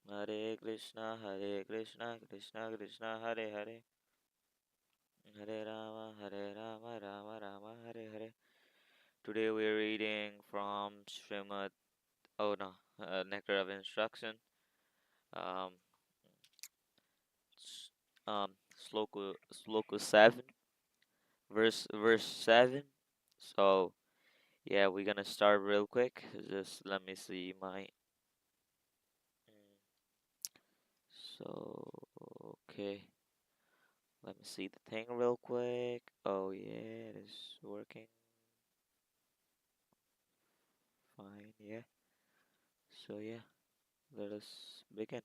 Hare Krishna, Krishna Krishna, Hare Hare, Hare Rama, Rama Rama, Hare Hare. Today we are reading from Srimad, oh no, Nectar of Instruction, um, s- Sloka 7, verse 7. So, yeah, we're gonna start real quick. Just let me see my. mm, So, okay, let me see the thing real quick. Oh, yeah, it is working fine. Yeah. So, yeah, let us begin.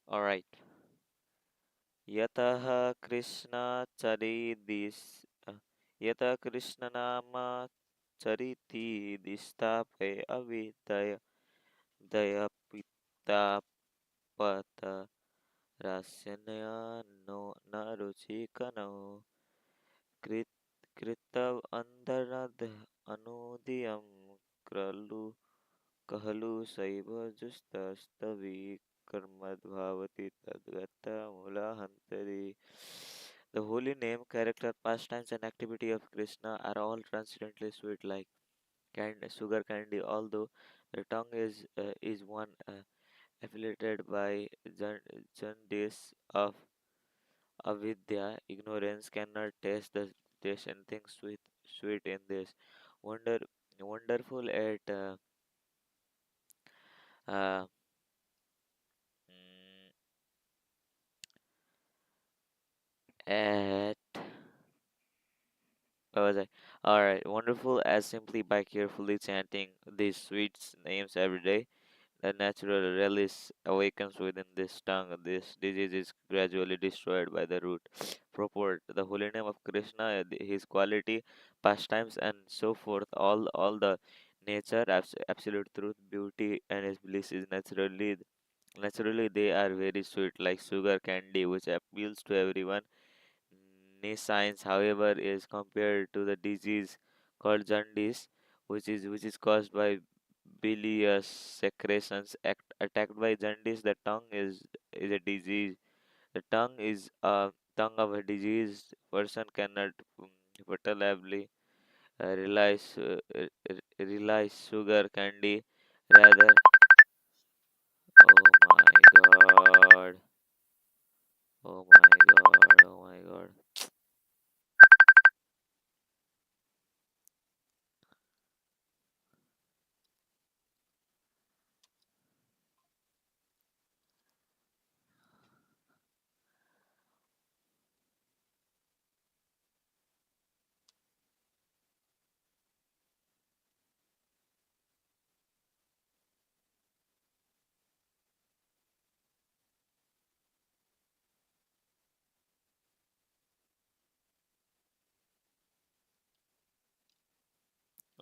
All right. Yataha Krishna Charidis. Yata Krishna Nama Chariti Distape Avidaya Daya Pita Pata Rasyanya no Naruchi Kano Krit Kritav Andarad Anudiyam Kralu Kahalu Saiva Justastavi Karmadbhavati Tadgata Mula Hantari. The holy name, character, pastimes, and activity of Krishna are all transcendently sweet like sugar candy, although the tongue is one affiliated by jaundice of avidya, ignorance cannot taste the taste anything sweet in this. Wonder wonderful uh, mm, at what was I? Alright, wonderful as simply by carefully chanting these sweet names every day. The natural relish awakens within this tongue. This disease is gradually destroyed by the root. Purport: the holy name of Krishna, his quality, pastimes, and so forth. All the nature, absolute truth, beauty, and his bliss is naturally they are very sweet, like sugar candy, which appeals to everyone. Science, however, is compared to the disease called jaundice, which is caused by bilious secretions attacked by jaundice. The tongue is a disease. The tongue is a tongue of a diseased person cannot fertilably realize sugar candy. Rather, oh my god, oh my god, oh my god.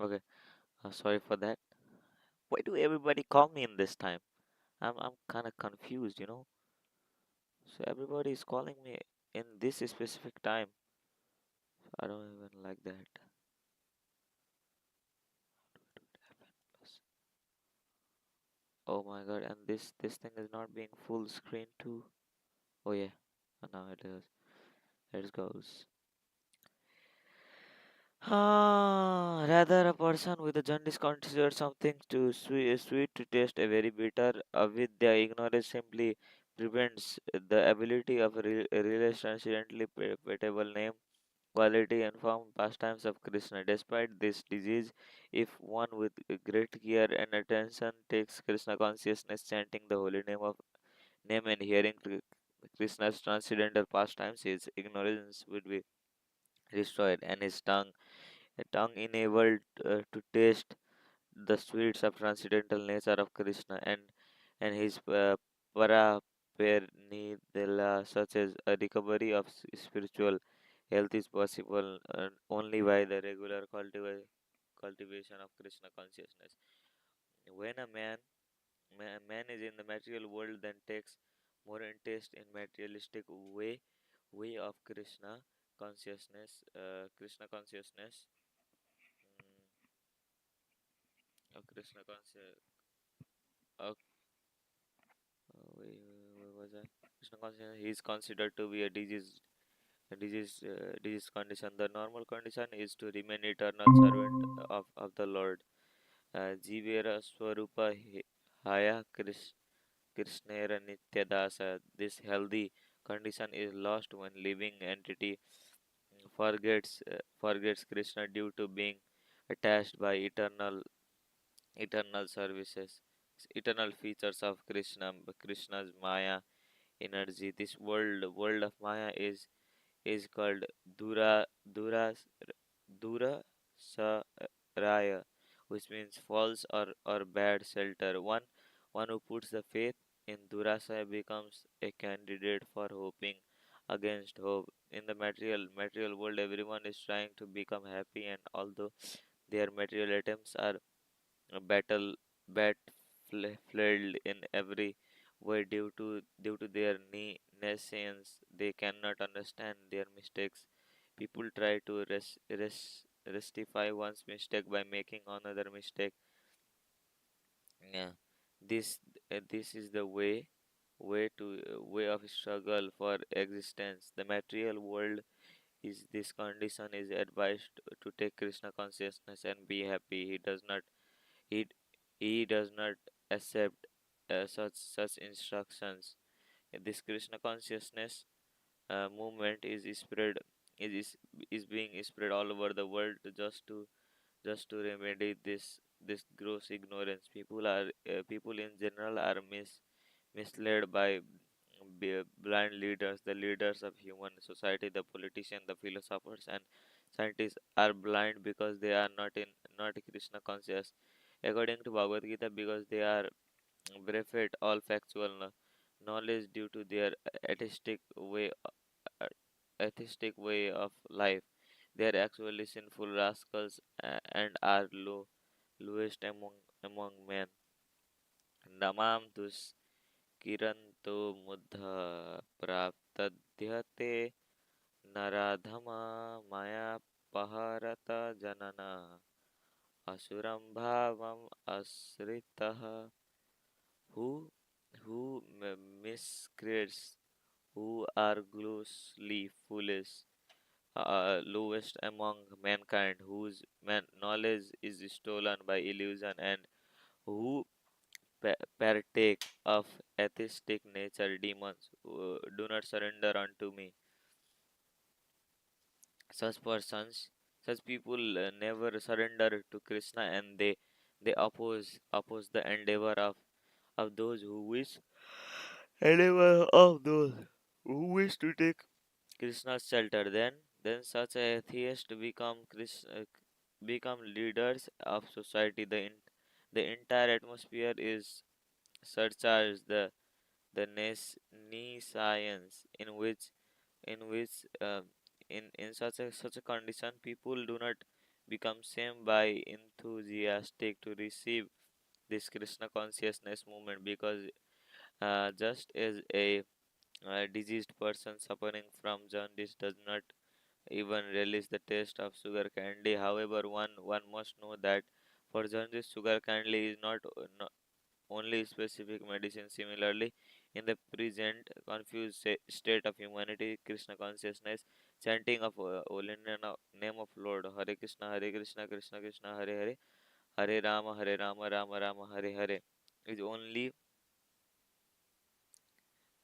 Okay, sorry for that. Why do everybody call me in this time? I'm kind of confused. So everybody is calling me in this specific time. I don't even like that. Oh my god, and this thing is not being full screen too. Oh yeah, now it is. It goes. Rather a person with a jaundice considers something too sweet to taste a very bitter. With their ignorance simply prevents the ability of a really transcendently palatable name, quality, and form pastimes of Krishna. Despite this disease, if one with great care and attention takes Krishna consciousness, chanting the holy name and hearing Krishna's transcendental pastimes, his ignorance would be destroyed, and his tongue enabled to taste the sweets of transcendental nature of Krishna, and his parapersonidella, such as a recovery of spiritual health, is possible only by the regular cultivation of Krishna consciousness. When a man is in the material world, then takes more interest in materialistic way of Krishna consciousness. Krishna conscious. Uh, where was I? Krishna conscious. He is considered to be a disease condition. The normal condition is to remain eternal servant of the Lord. Jivera Swarupa Haya Krishnera Nityadasa. This healthy condition is lost when living entity forgets Krishna due to being attached by eternal services, eternal features of Krishna's Maya energy. This world of Maya is called Dura Dura Dura Saraya, which means false or bad shelter. One who puts the faith in Durasaya becomes a candidate for hoping against hope. In the material world, everyone is trying to become happy, and although their material attempts are battle fled in every way due to their nescience, they cannot understand their mistakes. People try to rectify one's mistake by making another mistake. Yeah, this this is the way of struggle for existence. The material world is this condition is advised to take Krishna consciousness and be happy. He he does not accept such instructions. This Krishna consciousness movement is spread is is being spread all over the world just to remedy this gross ignorance. People in general are misled by blind leaders. The leaders of human society, the politicians, the philosophers, and scientists are blind because they are not Krishna conscious. According to Bhagavad Gita, because they are bereft all factual knowledge due to their atheistic way uh, atheistic way of life. They are actually sinful rascals and are lowest among men. Namam dus kiranto muddha praptadyate naradhama maya paharata janana asuram bhavam asritah who miscreates, who are grossly foolish, lowest among mankind, whose knowledge is stolen by illusion, and who partake of atheistic nature demons, do not surrender unto me. Such persons, such people never surrender to Krishna, and they oppose the of those who wish endeavor of those who wish to take Krishna's shelter. Then such atheists become leaders of society. The entire atmosphere is surcharged. The science in which in such a condition people do not become same by enthusiastic to receive this Krishna consciousness movement, because just as a diseased person suffering from jaundice does not even relish the taste of sugar candy. However, one must know that for jaundice, sugar candy is not only specific medicine. Similarly, in the present confused state of humanity, Krishna consciousness, chanting of holy name of Lord, Hare Krishna, Krishna Krishna, Hare Hare, Hare Rama, Rama Rama, Hare Hare, is only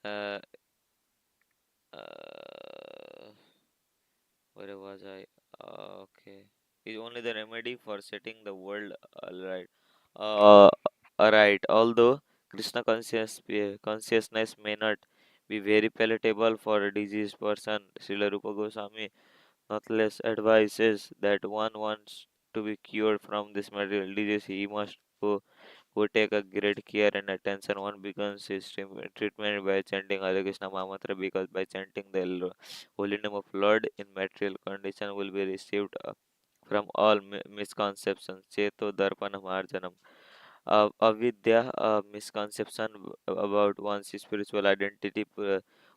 uh, uh, where was I? Okay. Is only the remedy for setting the world right. Uh, right. Although consciousness may not be very palatable for a diseased person, Srila Rupa Goswami nonetheless advises that one wants to be cured from this material disease, he must who take a great care and attention. One begins his treatment by chanting Hare Krishna Mahamantra, because by chanting the holy name of Lord in material condition will be received from all misconceptions. Cheto Darpanam Arjanam. Avidya, misconception about one's spiritual identity,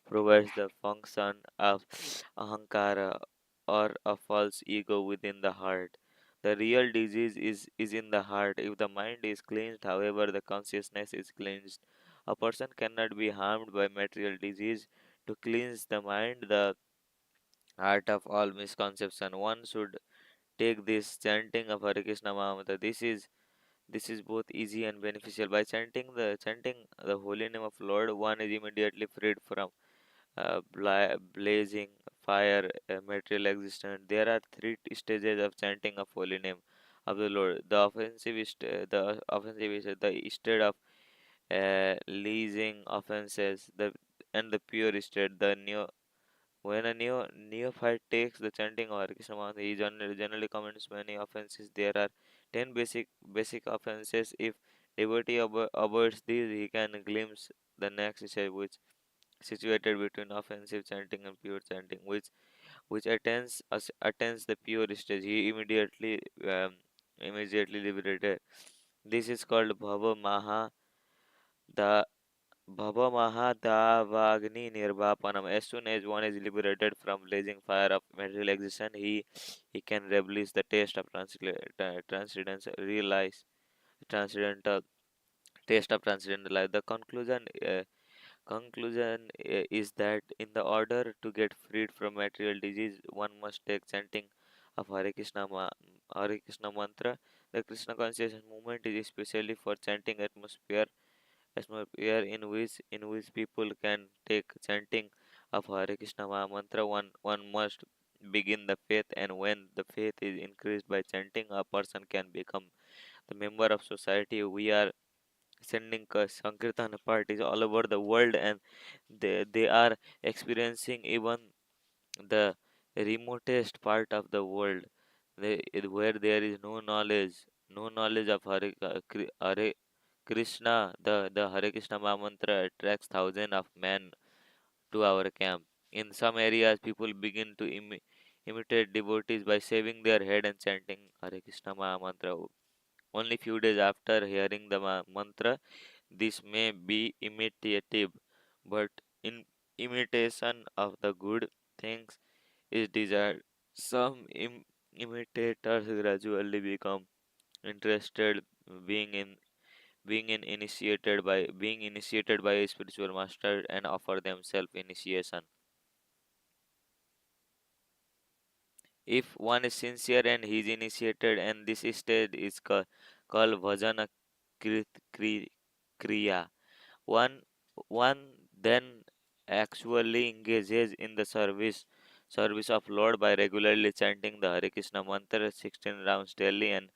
provides the function of ahankara or a false ego within the heart. The real disease is in the heart. If the mind is cleansed, however, the consciousness is cleansed. A person cannot be harmed by material disease. To cleanse the mind, the heart of all misconception, one should take this chanting of Hare Krishna Mahamudra. This is both easy and beneficial. By chanting the holy name of Lord, one is immediately freed from blazing fire, material existence. There are three stages of chanting of holy name of the Lord. The offensive is the state of leasing offenses. The pure state. The new When a neophyte takes the chanting or Krishna mantra, he generally commits many offenses. There are 10 basic offenses. If devotee avoids these, he can glimpse the next stage, which situated between offensive chanting and pure chanting, which attains the pure stage. He immediately liberated. This is called the Bhava Mahadavagni Nirvapanam. As soon as one is liberated from blazing fire of material existence, he can relish the taste of transcendence, realize transcendental taste of transcendental life. The conclusion is that in the order to get freed from material disease, one must take chanting of Hare Krishna mantra. The Krishna consciousness movement is especially for chanting atmosphere in which people can take chanting of Hare Krishna mantra. One must begin the faith, and when the faith is increased by chanting, a person can become the member of society. We are sending Sankirtan parties all over the world, and they are experiencing even the remotest part of the world, where there is no knowledge of Hare Krishna. The Hare Krishna Mahamantra attracts thousands of men to our camp. In some areas, people begin to imitate devotees by shaving their head and chanting Hare Krishna Mahamantra. Only few days after hearing the mantra, this may be imitative, but in imitation of the good things is desired. Some imitators gradually become interested, being in being initiated by a spiritual master, and offer themselves initiation. If one is sincere and he is initiated, and this stage is called bhajana kri- kriya. One then actually engages in the service of Lord by regularly chanting the Hare Krishna mantra 16 rounds daily, and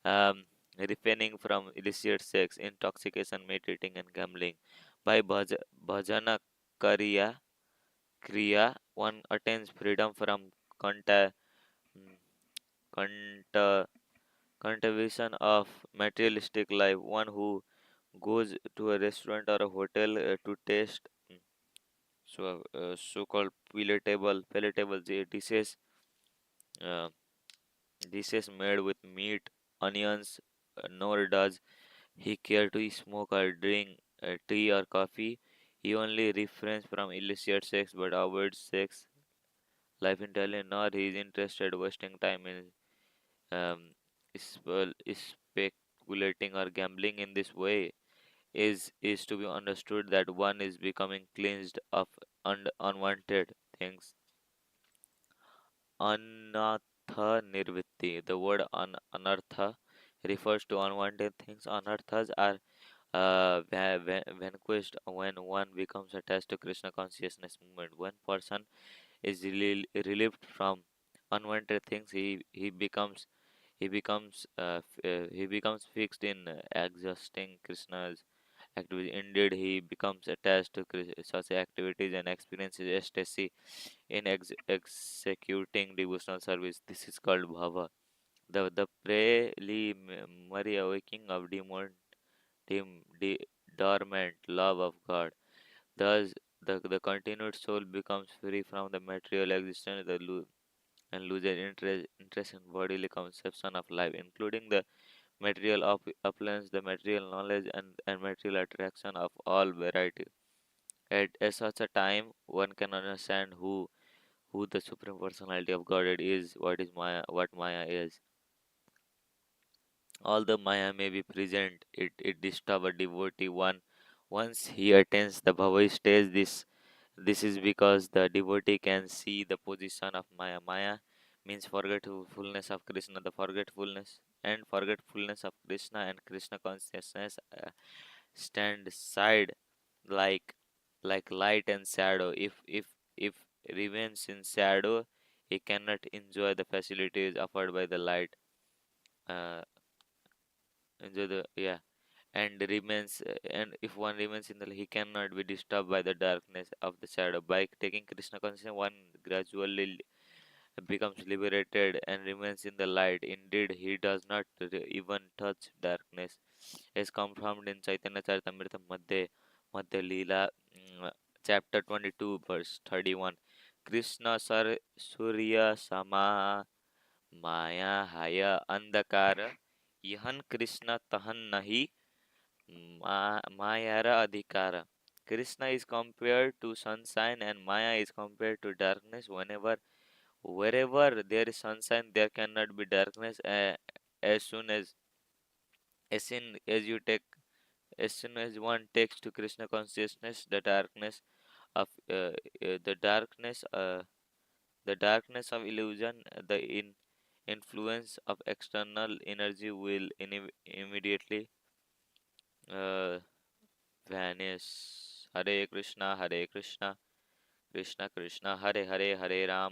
um, refraining from illicit sex, intoxication, meditating, and gambling. By bhajana kriya, one attains freedom from conta, mm, conta, contamination of materialistic life. One who goes to a restaurant or a hotel to taste so-called palatable dishes, uh, dishes made with meat, onions, nor does he care to smoke or drink tea or coffee. He only refrains from illicit sex but avoids sex life entirely, nor he is interested wasting time in um, speculating or gambling. In this way is to be understood that one is becoming cleansed of unwanted things. Anartha nirvitti. The word anartha refers to unwanted things. Anarthas are vanquished when one becomes attached to Krishna consciousness movement. When person is relieved from unwanted things, he becomes fixed in exhausting Krishna's activity. Indeed, he becomes attached to such activities and experiences ecstasy in executing devotional service. This is called bhava. The preliminary awakening of dormant love of God. Thus, the continued soul becomes free from the material existence, and loses interest in bodily conception of life, including the material opulence, the material knowledge, and material attraction of all variety. At such a time, one can understand who the Supreme Personality of Godhead is, what Maya is. Although Maya may be present, it disturbs a devotee once he attains the bhava stage. This is because the devotee can see the position of Maya. Maya means forgetfulness of Krishna, the forgetfulness of Krishna and Krishna consciousness stand side like light and shadow. If remains in shadow, he cannot enjoy the facilities offered by the light. Uh, enjoy the yeah and remains and if one remains in the he cannot be disturbed by the darkness of the shadow. By taking Krishna consciousness, one gradually becomes liberated and remains in the light. Indeed, he does not even touch darkness, as confirmed in Chaitanya Charitamrita Madhya Leela, chapter 22 verse 31. Krishna sar surya sama maya haya andakara yahan Krishna tahan nahi Mayara Adhikara. Krishna is compared to sunshine and Maya is compared to darkness. Wherever there is sunshine, there cannot be darkness. As soon as you take, as soon as one takes to Krishna consciousness, of the darkness of illusion, influence of external energy will immediately uh, vanish. Hare Krishna, Krishna Krishna, Hare Hare, Hare Ram.